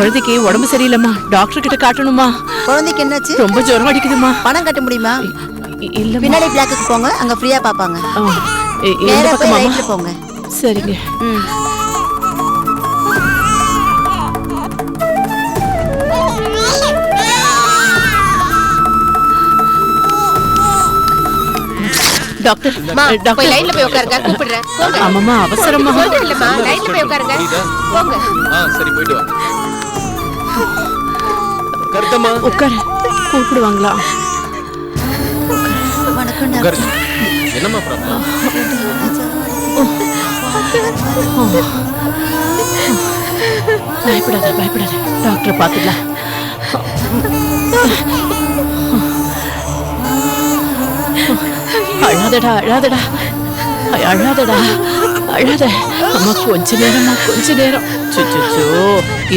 குழந்தைக்கு உடம்பு சரியில்லைம்மா, டாக்டர் கிட்ட காட்டணுமா? குழந்தைக்கு என்னாச்சு? ரொம்ப ஜுரம் அடிக்குதுமா. பணம் கட்ட முடியுமா? இல்ல, பின்னாடி பிளாக்குக்கு போங்க, அங்க ஃப்ரீயா பாப்பாங்க. நேரா போய் ரைட்ல போங்க. சரிங்க. டாக்டர், போய் லைன்ல போய் உட்காருங்க, கூப்பிடுறேன். போங்க. ஆமாமா, அவசரமா. சொல்றேன்லமா, லைன்ல போய் உட்காருங்க. போங்க. சரி, போயிட்டு வா. கர்த்தம்மா உட்காரு, கூப்பிடுவாங்களா? வணக்கம் டாக்டர். என்னம்மா ப்ராப்ளம்? பயப்படாத பயப்படாத, டாக்டர் பாத்துக்கலாம். அழாதடா அழாதடா அழாதடா அழாத. அம்மா கொஞ்ச நேரம்மா, கொஞ்ச நேரம்.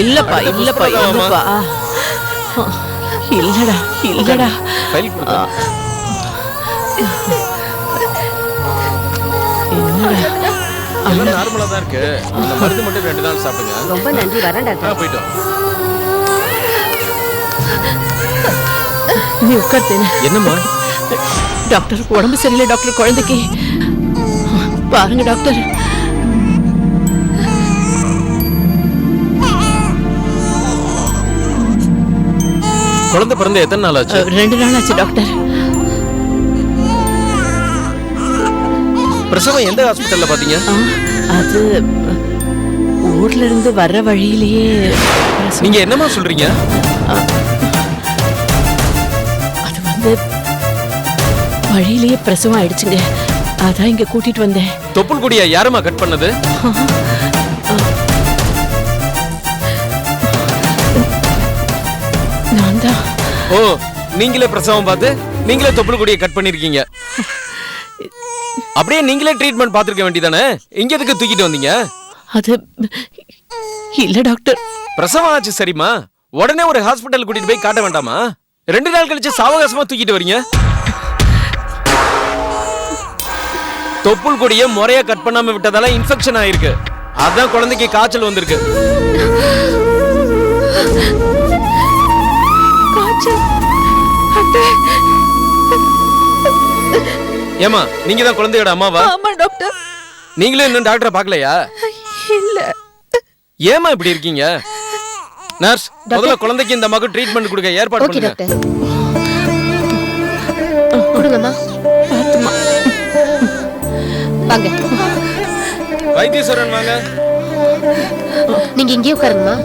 இல்லப்பா இல்லப்பா இல்லப்பா, இல்லடா இல்லடா. எல்லாம் நார்மலா தான் இருக்கு. இந்த மருந்து மட்டும் 2 நாள் சாப்பிடுங்க. ரொம்ப நன்றி, வரேன் டாக்டர். போயிட்டு வா. நீ உட்கார்த்தேன. என்னம்மா? டாக்டர் உடம்பு சரியில்லை டாக்டர், குழந்தைக்கு. பாருங்க டாக்டர். குழந்தை பிறந்து எத்தனை நாள் ஆச்சு? 2 நாள் ஆச்சு டாக்டர். பிரசவம் எந்த ஹாஸ்பிட்டல்ல பாத்தீங்க? அது ஊர்ல இருந்து வர்ற வழியிலேயே. நீங்க என்னமா சொல்றீங்க? அது வந்து வழியிலேயே பிரசவம் ஆயிடுச்சுங்க, அதான் இங்க கூட்டிட்டு வந்தேன். தொப்புள் கொடியை யாருமா கட் பண்ணது? நான் தான். ஓ, நீங்களே பிரசவம் பார்த்து நீங்களே தொப்புள் கொடியை கட் பண்ணிருக்கீங்க. அப்படியே நீங்களே ட்ரீட்மெண்ட் பார்த்திருக்க வேண்டியதானே? இங்க எதுக்கு தூக்கிட்டு வந்தீங்க? அது இல்ல டாக்டர். பிரசவம் ஆச்சு சரிமா, உடனே ஒரு ஹாஸ்பிட்டல் கூட்டிட்டு போய் காட்ட வேண்டாமா? 2 நாள் கழிச்சு சாவகாசமா தூக்கிட்டு வரீங்க. தொப்புள் கொடியை முறையா கட் பண்ணாம விட்டதால இன்ஃபெக்ஷன் ஆயிருக்கு. அதான் குழந்தைக்கு காய்ச்சல் வந்திருக்கு. ஏமா, நீங்க தான் குழந்தையோட அம்மாவா? ஆமா டாக்டர். நீங்களும் இன்னும் டாக்டரை பார்க்கலையா? இல்ல. ஏமா இப்படி இருக்கீங்க? நர்ஸ், முதல்ல குழந்தைக்கு இந்த மகன் ட்ரீட்மெண்ட் கொடுக்க ஏற்பாடு பண்ணுங்க. Okay doctor. கொடுங்கம்மா. பாத்துமா. வாங்க. வைத்தியஸ்வரன் வாங்க. நீங்க இங்கே உட்காருங்கம்மா.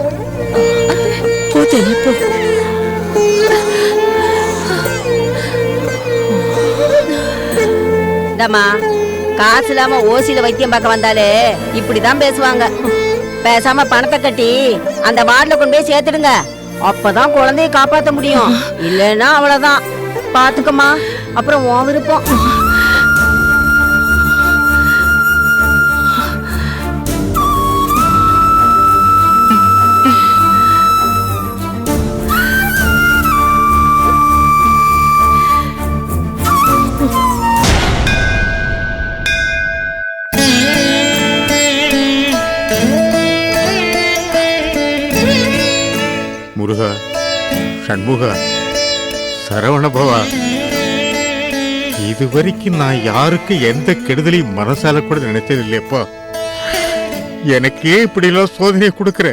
போதேனே போ. இந்தம்மா, காசு இல்லாம ஓசியில வைத்தியம் பார்க்க வந்தாலே இப்படிதான் பேசுவாங்க. பேசாம பணத்தை கட்டி அந்த வார்டுல கொண்டு போய் சேர்த்துடுங்க, அப்பதான் குழந்தைய காப்பாத்த முடியும். இல்லைன்னா அவ்வளவுதான், பாத்துக்கம்மா. அப்புறம் உன் விருப்பம். முருகா, சண்முகா, சரவணபவா, இதுவரைக்கும் நான் யாருக்கு எந்த கெடுதலையும் மனசால கூட நினைச்சது இல்லையப்பா. எனக்கே இப்படிலாம் சோதனையை கொடுக்கிற.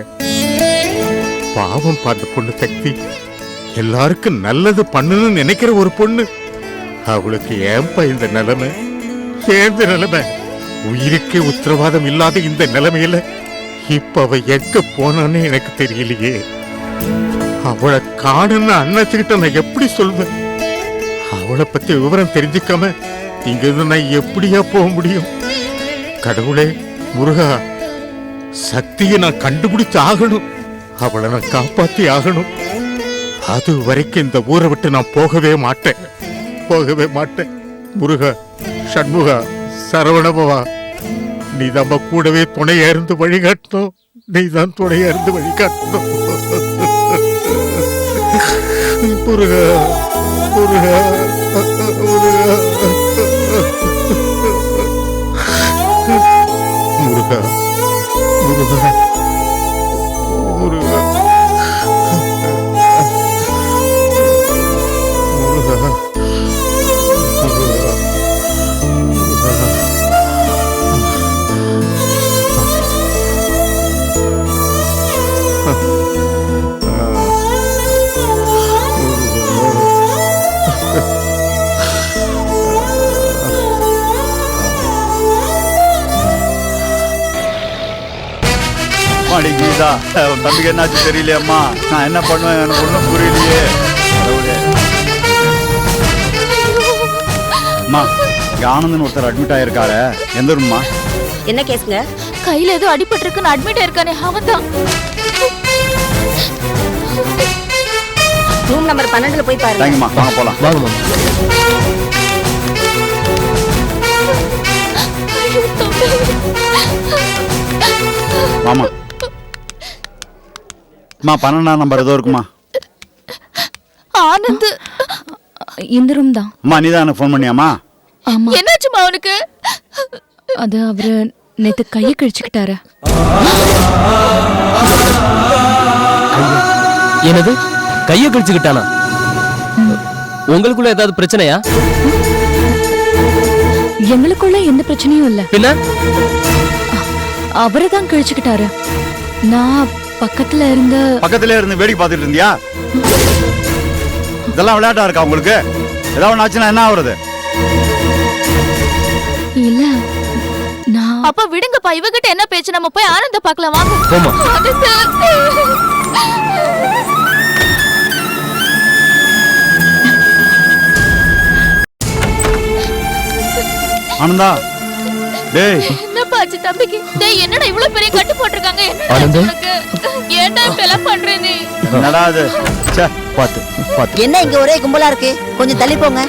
பாவம் பார்த்த பொண்ணு சக்தி எல்லாருக்கும் நல்லது பண்ணணும்னு நினைக்கிற ஒரு பொண்ணு. அவளுக்கு ஏன்பா இந்த நிலைமை? சேர்ந்த நிலைமை, உயிருக்கே உத்தரவாதம் இல்லாத இந்த நிலைமையில இப்ப அவ எங்க போனான்னு எனக்கு தெரியலையே. அவளை காணுன்னு அண்ணாச்சுக்கிட்ட நான் எப்படி சொல்வேன்? அவளை பத்தி விவரம் தெரிஞ்சுக்காம இங்க இருந்து நான் எப்படியா போக முடியும்? கடவுளே, முருகா, சக்தியை நான் கண்டுபிடிச்சு ஆகணும். அவளை நான் காப்பாத்தி ஆகணும். அது வரைக்கும் இந்த ஊரை விட்டு நான் போகவே மாட்டேன், போகவே மாட்டேன். முருகா, சண்முகா, சரவணபவா, நீ நம்ம கூடவே துணையா இருந்து வழிகாட்டணும். நீ தான் துணையா இருந்து வழிகாட்டணும். முருகா, முருகா, முருகா, முருகா, முருகா, முருகா. அனிதா உன் தம்பிக்கு என்னாச்சு தெரியலையம்மா. நான் என்ன பண்ணுவேன் எனக்கு ஒன்றும் புரியலையே. அம்மா இங்க ஆனந்தன் ஒருத்தர் அட்மிட் ஆயிருக்காரு. எந்த ரூம்மா? என்ன கேஸுங்க? கையில ஏதோ அடிபட்டு இருக்குன்னு அட்மிட் இருக்கானே அவன் தான். ரூம் நம்பர் 12ல போய் பாருங்க. தேங்க்யூம்மா, வாங்க போலாம். வாங்கம்மா. வாமா. அம்மா 12ஆம் நம்பர் ஏதோ இருக்குமா? ஆனந்த் இந்த ரூம் தான். அம்மா நீ தான் எனக்கு ஃபோன் பண்ணியாம்மா? ஆமா. என்னாச்சுமா அவனுக்கு? அது அவரு நேத்து கையை கிழிச்சுக்கிட்டாரு. என்னது கையை கிழிச்சுக்கிட்டானா? உங்களுக்குள்ள ஏதாவது பிரச்சனையா? எங்களுக்குள்ள எந்த பிரச்சனையும் இல்ல. பின்ன அவரை தான் கிழிச்சுக்கிட்டாரு. நான் பக்கத்துல இருந்து வேடிக்கை பார்த்துட்டு இருந்தியா? இதெல்லாம் விளையாட்டா இருக்கா உங்களுக்கு? ஏதாவது ஒன்று ஆச்சுன்னா என்ன ஆகுறது? இல்ல நான். அப்ப விடுங்கப்பா, இவகிட்ட என்ன பேச்சு? நம்ம போய் ஆனந்த பார்க்கலாம் வாங்க. போமா. ஆனந்தா டேய் என்னப்பா ஆச்சு தம்பிக்கு? டேய் என்னடா இவ்வளவு பெரிய கட்டு போட்டுருக்காங்க? ஆனந்த். ஏன்டா இப்பெல்லாம் பண்ற நீ? என்னடா அது? ச்சே பாத்து பாத்து. என்ன இங்க ஒரே கும்பலா இருக்கு? கொஞ்சம் தள்ளி போங்க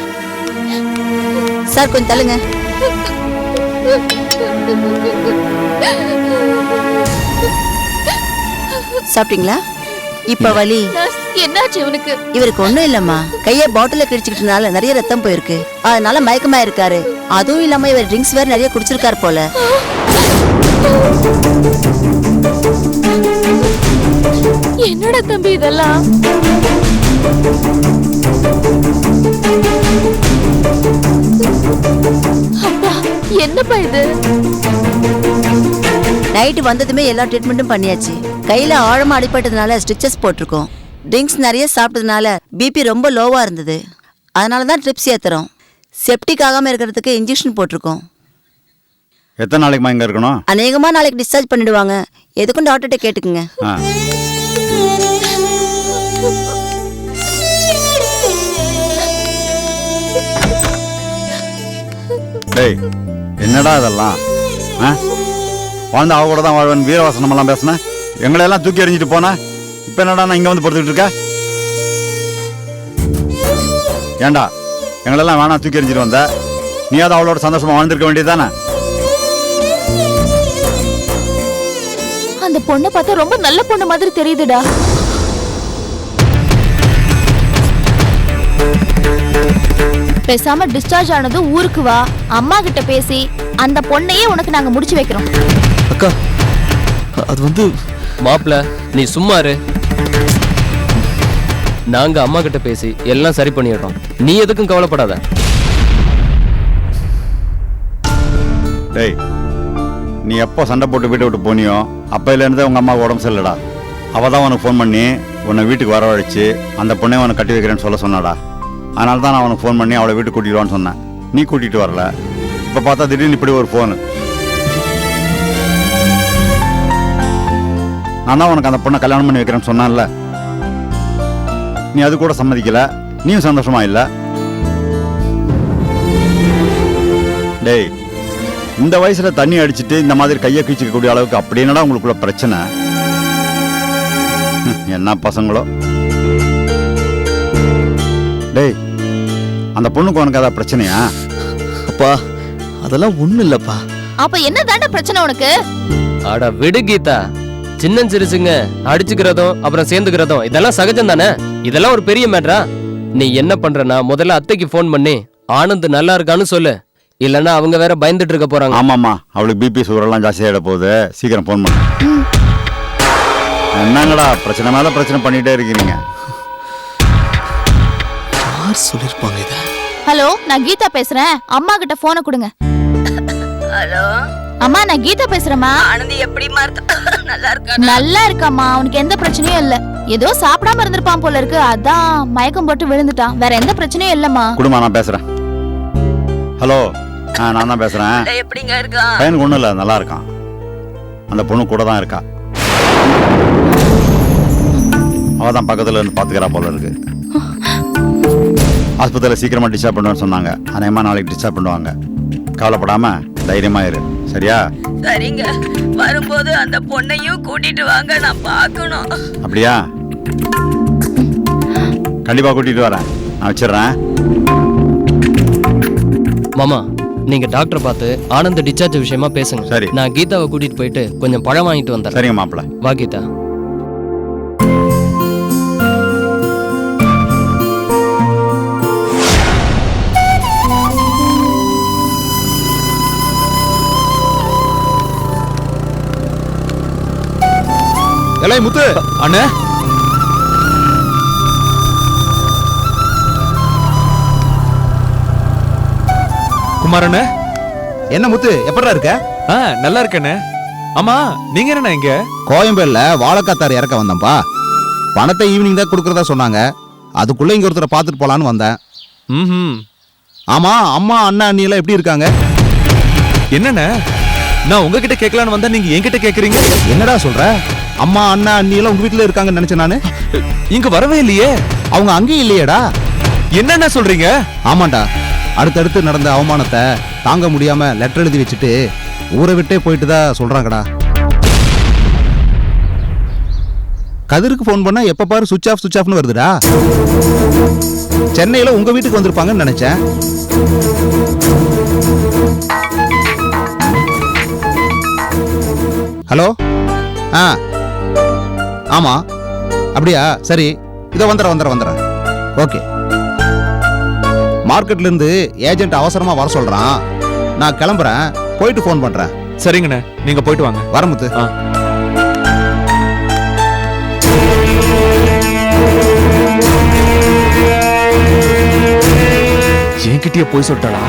சார், கொஞ்சம் தள்ளுங்க. சாப்பிட்டீங்களா? இப்ப வலி என்னாச்சு இவனுக்கு? இவருக்கு ஒண்ணும் இல்லம்மா, கைய பாட்டில கிழிச்சுக்கிட்டனால நிறைய ரத்தம் போயிருக்கு, அதனால மயக்கமா இருக்காரு. அதுவும் இல்லாம இவர் ட்ரிங்க்ஸ் வேற நிறைய குடிச்சிருக்காரு போல. என்னடா தம்பி இதெல்லாம்? அப்பா என்னப்பா இது? நைட்டு வந்ததுமே எல்லா ட்ரீட்மெண்ட்டும் பண்ணியாச்சு. கையில ஆழமா அடிபட்டதுனால ஸ்டிச்சஸ் போட்டிருக்கோம். ட்ரிங்க்ஸ் நிறைய சாப்பிட்டதுனால பிபி ரொம்ப லோவா இருந்தது, அதனால தான் ட்ரிப்ஸ் ஏத்துறோம். செப்டிக் ஆகாம இருக்கிறதுக்கு இன்ஜெக்ஷன் போட்டிருக்கோம். எத்தனை நாளைக்குமா இங்க இருக்கணும்? அநேகமா நாளைக்கு டிஸ்சார்ஜ் பண்ணிடுவாங்க. எதுக்கும் டாக்டர்கிட்ட கேட்டுக்குங்க. டேய் என்னடா இதெல்லாம்? வாழ்ந்து அவ கூட தான் வாழ்வன் வீரவாசனம் எல்லாம் பேசினேன். எங்களையெல்லாம் தூக்கி எறிஞ்சிட்டு போன. இப்ப என்னடா நான் இங்க வந்து படுத்துக்கிட்டு இருக்க? ஏண்டா எங்களெல்லாம் வேணா தூக்கி எறிஞ்சிட்டு வந்த? நீயாவது அவளோட சந்தோஷமா வாழ்ந்துருக்க வேண்டியதானே? அந்த பொண்ணை பார்த்தா ரொம்ப நல்ல பொண்ணு மாதிரி தெரியுதுடா. பேசாம டிஸ்சார்ஜ் ஆனது ஊருக்கு வா, அம்மா கிட்ட பேசி அந்த பொண்ணையே உனக்கு நாங்க முடிச்சு வைக்கிறோம். அக்கா அது வந்து மாப்ள நீ சும்மா இரு. நாங்க அம்மா கிட்ட பேசி எல்லாம் சரி பண்ணிடுறோம். நீ எதுக்கும் கவலைப்படாத. டேய் நீ எப்போ சண்டை போட்டு வீட்டை விட்டு போனியோ அப்பையிலேருந்தே உங்கள் அம்மா உடம்பு சரியில்லடா. அவள் தான் உனக்கு ஃபோன் பண்ணி உன்னை வீட்டுக்கு வரவழைச்சு அந்த பொண்ணை உனக்கு கட்டி வைக்கிறேன்னு சொல்ல சொன்னாடா. அதனால தான் நான் உனக்கு ஃபோன் பண்ணி அவளை வீட்டுக்கு கூட்டிடுவான்னு சொன்னேன். நீ கூட்டிகிட்டு வரல. இப்போ பார்த்தா திடீர்னு இப்படி ஒரு ஃபோனு. நான் தான் உனக்கு அந்த பொண்ணை கல்யாணம் பண்ணி வைக்கிறேன்னு சொன்னான்ல. நீ அது கூட சம்மதிக்கல. நீயும் சந்தோஷமா இல்லை. டேய் இந்த வயசுல தண்ணி அடிச்சுட்டு இந்த மாதிரி கையை கிழிச்சிக்கக்கூடிய அளவுக்கு அப்படி என்னடா உங்களுக்குள்ள பிரச்சனை? என்ன பசங்களோ. டேய் அந்த பொண்ணுக்கு உனக்கு அதான் பிரச்சனையா? அப்பா அதெல்லாம் ஒண்ணும் இல்லப்பா. அப்ப என்ன தாண்டா பிரச்சனை உனக்கு? அட விடு கீதா, சின்ன சிறுசுங்க அடிச்சுக்கிறதும் அப்புறம் சேர்ந்துக்கிறதும் இதெல்லாம் சகஜம் தானே. இதெல்லாம் ஒரு பெரிய மேட்டரா? நீ என்ன பண்றனா முதல்ல அத்தைக்கு ஃபோன் பண்ணி ஆனந்த் நல்லா இருக்கான்னு சொல்லு. இல்லன்னா அவங்க வேற பயந்துட்டு இருக்க போறாங்க. ஆமாமா அவளுக்கு பிபி சுகரெல்லாம் ஜாஸ்தி ஆயிட போகுது. சீக்கிரம் ஃபோன் பண்ணு. என்னங்கடா பிரச்சனை மேல பிரச்சனை பண்ணிட்டே இருக்கீங்க. யார் சொல்லிருப்பாங்க இத? ஹலோ, நான் கீதா பேசுறேன். அம்மா கிட்ட போனை கொடுங்க. ஹலோ அம்மா, நான் கீதா பேசுறேம்மா. ஆனந்தி எப்படிமா இருக்கா? நல்லா இருக்கா? நல்லா இருக்காம்மா, அவனுக்கு எந்த பிரச்சனையும் இல்ல. ஏதோ சாப்பிடாம இருந்திருப்பான் போல இருக்கு, அதான் மயக்கம் போட்டு விழுந்துட்டான். வேற எந்த பிரச்சனையும் இல்லம்மா. குடும்பம் நான் பேசுறேன். ஹலோ நான் தான் பேசுறேன். எப்படிங்க இருக்கா? பையனுக்கு ஒண்ணும் இல்ல, நல்லா இருக்கான். அந்த பொண்ணு கூட தான் இருக்கா. அவ தான் பக்கத்துல இருந்து பாத்துக்கிறா போல இருக்கு. ஆஸ்பத்திரியில் சீக்கிரமா டிஸ்சார்ஜ் பண்ணுவேன்னு சொன்னாங்க. அநேகமா நாளைக்கு டிஸ்சார்ஜ் பண்ணுவாங்க. கவலைப்படாம தைரியமா இரு, சரியா? சரிங்க, வரும்போது அந்த பொண்ணையும் கூட்டிட்டு வாங்க, நான் பார்க்கணும். அப்படியா? கண்டிப்பா கூட்டிட்டு வரேன். நான் வச்சிடுறேன். மாமா, நீங்க டாக்டரை பார்த்து ஆனந்த் டிஸ்சார்ஜ் விஷயமா பேசுங்க. சரி. நான் கீதாவை கூட்டிட்டு போயிட்டு கொஞ்சம் பழம் வாங்கிட்டு வந்துடுறேன். சரிங்க மாப்பிள்ள. வா கீதா. எல்லாம் முத்து அண்ணே. குமாரண்ணே, என்ன முத்து, எப்படா இருக்க? நல்லா இருக்கண்ணே. ஆமா, நீங்க என்ன இங்க? கோயம்பேடுல வாழைக்காத்தார் இறக்க வந்தேன்ப்பா. பணத்தை ஈவினிங் தான் கொடுக்கறதா சொன்னாங்க. அதுக்குள்ள இங்க ஒருத்தரை பார்த்துட்டு போலான்னு வந்தேன். ம். ஆமா, அம்மா அண்ணா அண்ணி எல்லாம் எப்படி இருக்காங்க? என்னண்ணே, நான் உங்ககிட்ட கேட்கலான்னு வந்தா நீங்க என்கிட்ட கேக்குறீங்க? என்னடா சொல்ற? அம்மா அண்ணா அண்ணி எல்லாம் உங்க வீட்டுல இருக்காங்கன்னு நினைச்சேன் நானு. இங்க வரவே இல்லையே. அவங்க அங்கேயும் இல்லையேடா. என்னண்ணே சொல்றீங்க? ஆமாண்டா, அடுத்தடுத்து நடந்த அவமானத்தை தாங்க முடியாம லெட்டர் எழுதி வச்சுட்டு ஊரை விட்டே போயிட்டு தான் சொல்றாங்கடா. கதிருக்கு ஃபோன் பண்ணா எப்ப பாரு சுவிட்ச் ஆஃப்னு வருதுடா. சென்னையில உங்க வீட்டுக்கு வந்திருப்பாங்கன்னு நினைச்சேன். ஹலோ. ஆமா, அப்படியா? சரி, இதோ வந்துடுறேன். ஓகே. மார்க்கெட்ல இருந்து ஏஜென்ட் அவசரமா வர சொல்றான். நான் கிளம்புறேன், போயிட்டு ஃபோன் பண்றேன். சரிங்கண்ணே, நீங்க போயிட்டு வாங்க. வரமுத்து. என்கிட்டயே போய் சொல்லிட்டாளா?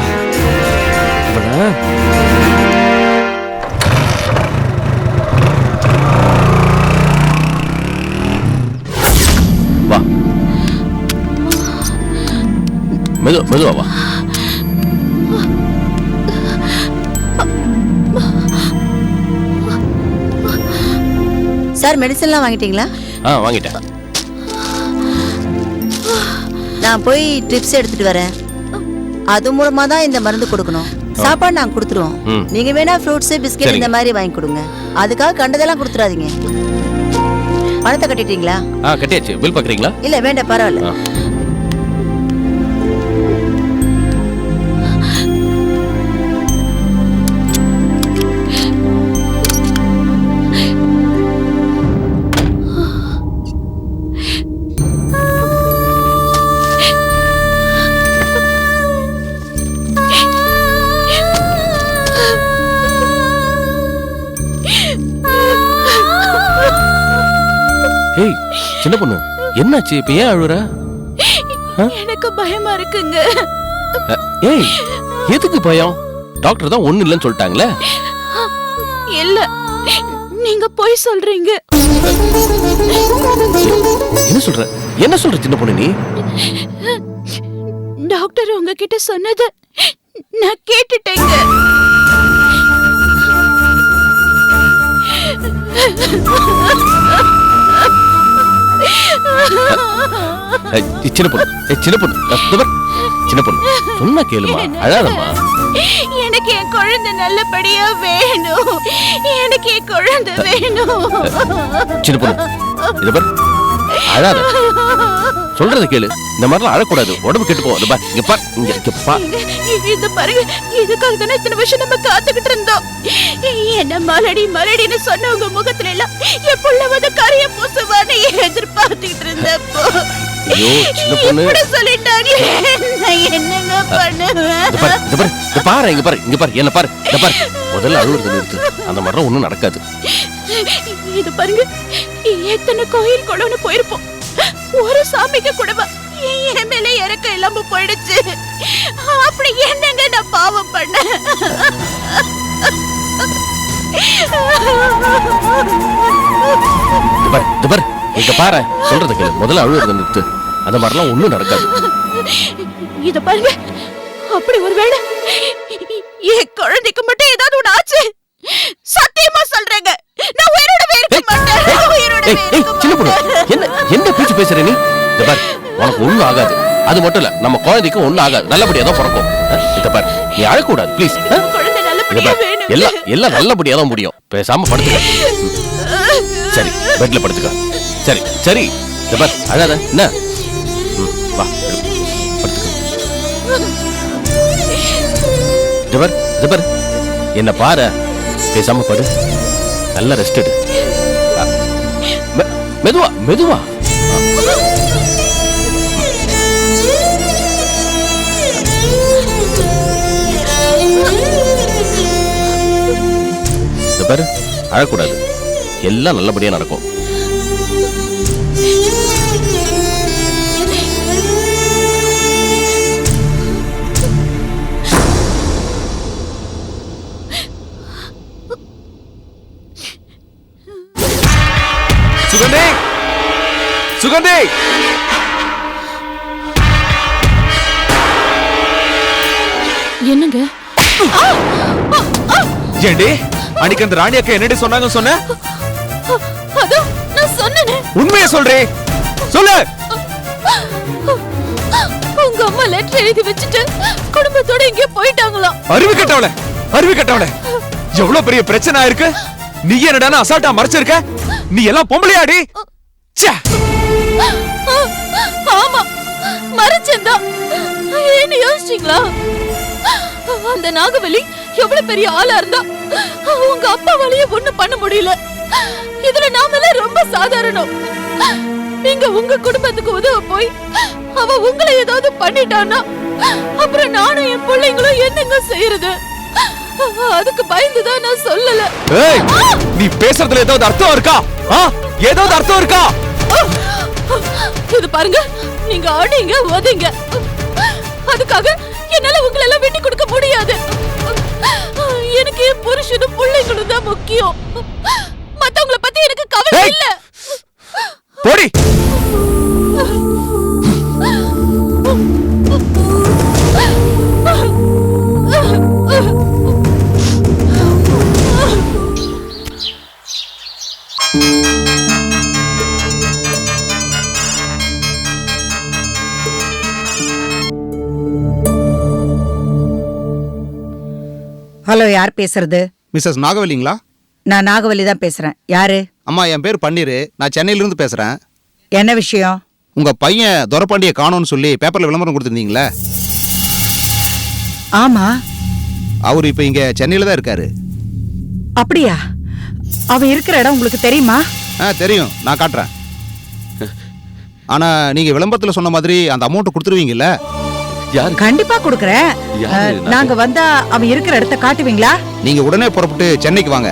வா, மெதுவா வா. சார், மெடிசன்லாம் வாங்கிட்டீங்களா? வாங்கிட்டேன். நான் போய் ட்ரிப்ஸ் எடுத்துட்டு வரேன். அது மூலமா தான் இந்த மருந்து கொடுக்கணும். சாப்பாடு நாங்க கொடுத்துருவோம். நீங்க வேணா ஃப்ரூட்ஸ், பிஸ்கெட் இந்த மாதிரி வாங்கி கொடுங்க. அதுக்காக கண்டதெல்லாம் கொடுத்துறாதீங்க. பணத்தை கட்டிட்டீங்களா? கட்டியாச்சு. பில் பாக்குறீங்களா? இல்ல, வேண்டாம், பரவாயில்ல. ஏய், சின்ன பொண்ணு, என்னாச்சு? இப்ப ஏன் அழுற? எனக்கு பயமா இருக்குங்க. ஏய், எதுக்கு பயம்? டாக்டர் தான் ஒண்ணு இல்லைன்னு சொல்லிட்டாங்களே. இல்ல, நீங்க போய் சொல்றீங்க. என்ன சொல்ற சின்ன பொண்ணு? நீ டாக்டர் உங்ககிட்ட சொன்னது நான் கேட்டுட்டேங்க. சின்ன பொண்ணு சொன்னா கேளுமா, அழாதம்மா. எனக்கு என் குழந்தை நல்லபடியா வேணும். எனக்கு என் குழந்தை வேணும். சின்ன பொண்ணு, இத பாரு, அழாத. சொல்றத கேளு. இந்த மாதிரிலாம் அழக்கூடாது, உடம்பு கெட்டு போகும். இங்க பாரு, இது பாருங்க, இதுக்காக தானே இத்தனை வருஷம் நம்ம காத்துக்கிட்டு இருந்தோம். என்ன மலடின்னு சொன்ன உங்க முகத்துல எல்லாம் என் புள்ள வந்து கரைய பூசுவான்னு எதிர்பார்த்துக்கிட்டு இருந்தப்போ இப்படி சொல்லிட்டாங்க. நான் என்னங்க பண்ணுவேன்? இங்க பாரு, என்ன பாரு. முதல்ல அழுவுறது நிறுத்து. அந்த மாதிரிலாம் ஒண்ணும் நடக்காது. இது பாருங்க, எத்தனை கோயில் கொடன்னு போயிருப்போம். ஒரு சாமிக்கு கூடவா என் மேல இறக்க இல்லாம போயிடுச்சு. அப்படி என்னங்க நான் பாவம் பண்ண? இங்க பாரு, சொல்றத கேளு. முதல்ல அழுவுறது நிறுத்து. அந்த மாதிரிலாம் ஒண்ணும் நடக்காது. இத பாருங்க, அப்படி ஒருவேளை என் குழந்தைக்கு மட்டும் ஏதாவது ஒண்ணு ஆச்சு, சத்தியமா சொல்றேங்க, நான் உயிரோடவே இருக்க மாட்டேன். உயிரோடவே இருக்க சின்ன பொண்ணு மாட்டேன். என்ன பேச்சு பேசுற நீ? இந்த பார், உனக்கு ஒண்ணும் ஆகாது. அது மட்டும் இல்ல, நம்ம குழந்தைக்கு ஒண்ணும் ஆகாது. நல்லபடியா தான் பிறக்கும். இந்த பார், நீ அழக்கூடாது ப்ளீஸ். குழந்தை நல்லபடியா வேணும். எல்லாம் நல்லபடியா தான் முடியும். பேசாம படுத்துக்க. சரி, பெட்ல படுத்துக்க. சரி சரி, இந்த பார், அழாத என்ன. வா, படுத்துக்க. இந்த பார், என்ன பாரு, பேசாம படு. நல்ல ரெஸ்ட் எடு. மெதுவா மெதுவா. இந்த பாரு, அழக்கூடாது. எல்லாம் நல்லபடியா நடக்கும். சுகந்தி, சுகந்தி, என்னங்க? ஏண்டி அன்னைக்கு அந்த ராணி அக்கா என்னடி சொன்னாங்க சொன்ன? அதோ நான் சொன்னேனே. உண்மையை சொல்றே, சொல்லு. உங்க அம்மா லெட்டர் எழுதி வச்சுட்டு குடும்பத்தோட எங்க போயிட்டாங்களாம். அறிவு கட்டவளே, அறிவு கட்டவளே, எவ்வளவு பெரிய பிரச்சனை இருக்கு. நீ என்னடா அசால்ட்டா மறைச்சிருக்க? நீ எல்லாம் பொம்பளையாடி. ச்சே. ஆமா, மறைச்சேன்டா. ஏன்னு யோசிச்சீங்களா? அந்த நாகவலி எவ்வளவு பெரிய ஆளா இருந்தா உங்க அப்பாவாலேயே ஒண்ணும் பண்ண முடியல. இதுல நாமெல்லாம் ரொம்ப சாதாரணம். நீங்க உங்க குடும்பத்துக்கு உதவ போய் அவ உங்களை ஏதாவது பண்ணிட்டானா அப்புறம் நானும் என் பிள்ளைங்களும் என்னங்க செய்யறது? அதுக்கு பயந்துதான் நான் சொல்லல. ஏய், நீ பேசுறதுல ஏதாவது அர்த்தம் இருக்கா? ஏதாவது அர்த்தம் இருக்கா? இது பாருங்க, நீங்க ஆடிங்க ஓதிங்க, அதுக்காக என்னால உங்களை எல்லாம் விட்டு கொடுக்க முடியாது. எனக்கு என் புருஷனும் பிள்ளைங்களும் தான் முக்கியம். மத்தவங்களை பத்தி எனக்கு கவலை இல்ல. போடி. ஹலோ, யார் பேசுறது? மிஸ்ஸஸ் நாகவல்லிங்களா? நான் நாகவல்லி தான் பேசுறேன். யாரு? அம்மா, என் பேர் பன்னீர். நான் சென்னையிலிருந்து பேசுறேன். என்ன விஷயம்? உங்க பையன் துரப்பாண்டிய காணோன்னு சொல்லி பேப்பர்ல விளம்பரம் கொடுத்துருந்தீங்களே. ஆமா. அவர் இப்ப இங்க சென்னையில தான் இருக்காரு. அப்படியா? அவன் இருக்கிற இடம் உங்களுக்கு தெரியுமா? தெரியும், நான் காட்டுறேன். ஆனா நீங்க விளம்பரத்துல சொன்ன மாதிரி அந்த அமௌண்ட் கொடுத்துருவீங்கல்ல? கண்டிப்பா கொடுக்கறேன். நாங்க வந்தா அவன் இருக்கிற இடத்த காட்டுவீங்களா? நீங்க உடனே புறப்பட்டு சென்னைக்கு வாங்க.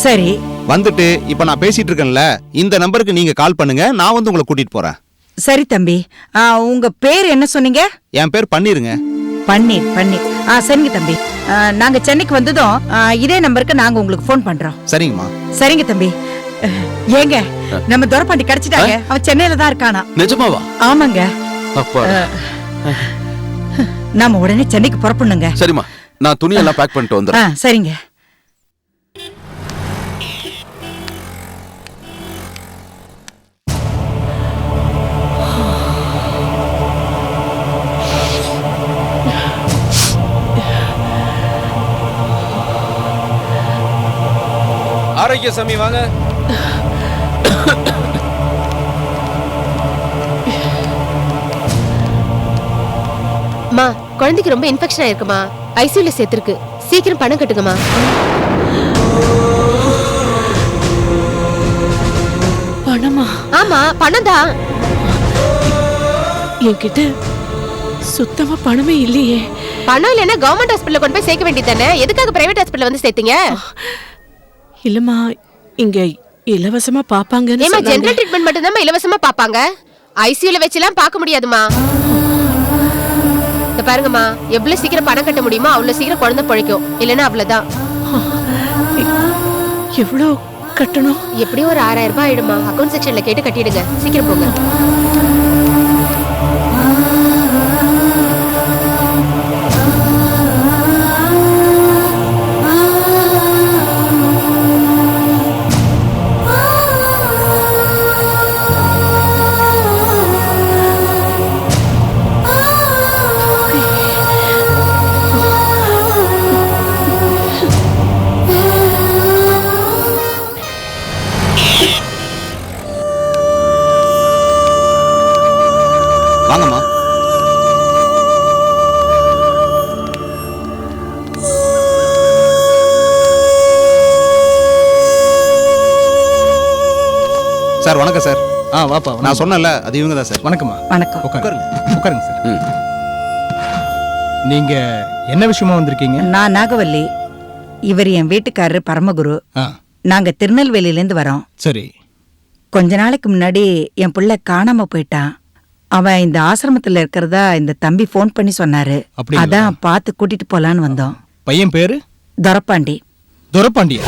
சரி. வந்துட்டு இப்ப நான் பேசிட்டு இருக்கேன்ல, இந்த நம்பருக்கு நீங்க கால் பண்ணுங்க, நான் வந்து உங்களை கூட்டிட்டு போறேன். சரி தம்பி. உங்க பேர் என்ன சொன்னீங்க? என் பேர் பன்னீருங்க. பன்னீர், பன்னீர். சரிங்க தம்பி. நாங்க சென்னைக்கு வந்ததும் இதே நம்பருக்கு நாங்க உங்களுக்கு ஃபோன் பண்றோம். சரிங்கம்மா. சரிங்க தம்பி. ஏங்க, நம்ம துரப்பாண்டி கிடைச்சிட்டாங்க. அவன் சென்னையில தான் இருக்கானா. நிஜமாவா? ஆமாங்க. அப்பா, நாம உடனே சென்னைக்கு புறப்படணுங்க. சரிம்மா, நான் துணியெல்லாம் பேக் பண்ணிட்டு வந்துடுறேன். சரிங்க. ஆரோக்கிய சாமி வாங்க. மா, குழந்தைக்கு ரொம்ப இன்ஃபெக்ஷன் ஆயிருக்குமா, ஐசியூல சேர்த்திருக்கு. சீக்கிரம் பணம் கட்டுங்கம்மா. பணமா? ஆமா, பணம் தான். என்கிட்ட சுத்தமா பணமே இல்லையே. பணம் இல்லைன்னா கவர்மெண்ட் ஹாஸ்பிட்டல் கொண்டு போய் சேர்க்க வேண்டியதானே? எதுக்காக பிரைவேட் ஹாஸ்பிட்டல் வந்து சேர்த்தீங்க? இல்லம்மா, இங்க இலவசமா பாப்பாங்கன்னு ஏமா, சொன்னாங்க. ஜெனரல் ட்ரீட்மெண்ட் மட்டும் தான் இலவசமா பாப்பாங்க. ஐசியூல வச்சுலாம் பார்க்க முடியாதுமா. இந்த பாருங்கம்மா, எவ்வளவு சீக்கிரம் பணம் கட்ட முடியுமோ அவ்வளவு சீக்கிரம் குழந்தை பிழைக்கும். இல்லைன்னா அவ்வளவுதான். எவ்வளவு கட்டணும்? எப்படியும் ஒரு 6000 ரூபாய் ஆயிடுமா. அக்கௌண்ட் செக்ஷன்ல கேட்டு கட்டிடுங்க. சீக்கிரம் போங்க. வாங்கம்மா. சார் வணக்கம் சார். வாப்பா. நான் சொன்னேன்ல அது இவங்க தான் சார். வணக்கம்மா. வணக்கம். உட்காருங்க சார். நீங்க என்ன விஷயமா வந்திருக்கீங்க? நான் நாகவல்லி, இவர் என் வீட்டுக்காரரு பரமகுரு. நாங்க திருநெல்வேலியிலேருந்து வரோம். சரி. கொஞ்ச நாளைக்கு முன்னாடி என் புள்ள காணாம போயிட்டான். அவன் இந்த ஆசிரமத்துல இருக்கிறதா இந்த தம்பி ஃபோன் பண்ணி சொன்னாரு. அதான் பார்த்து கூட்டிட்டு போலான்னு வந்தோம். பையன் பேரு துரப்பாண்டி. துரப்பாண்டியா?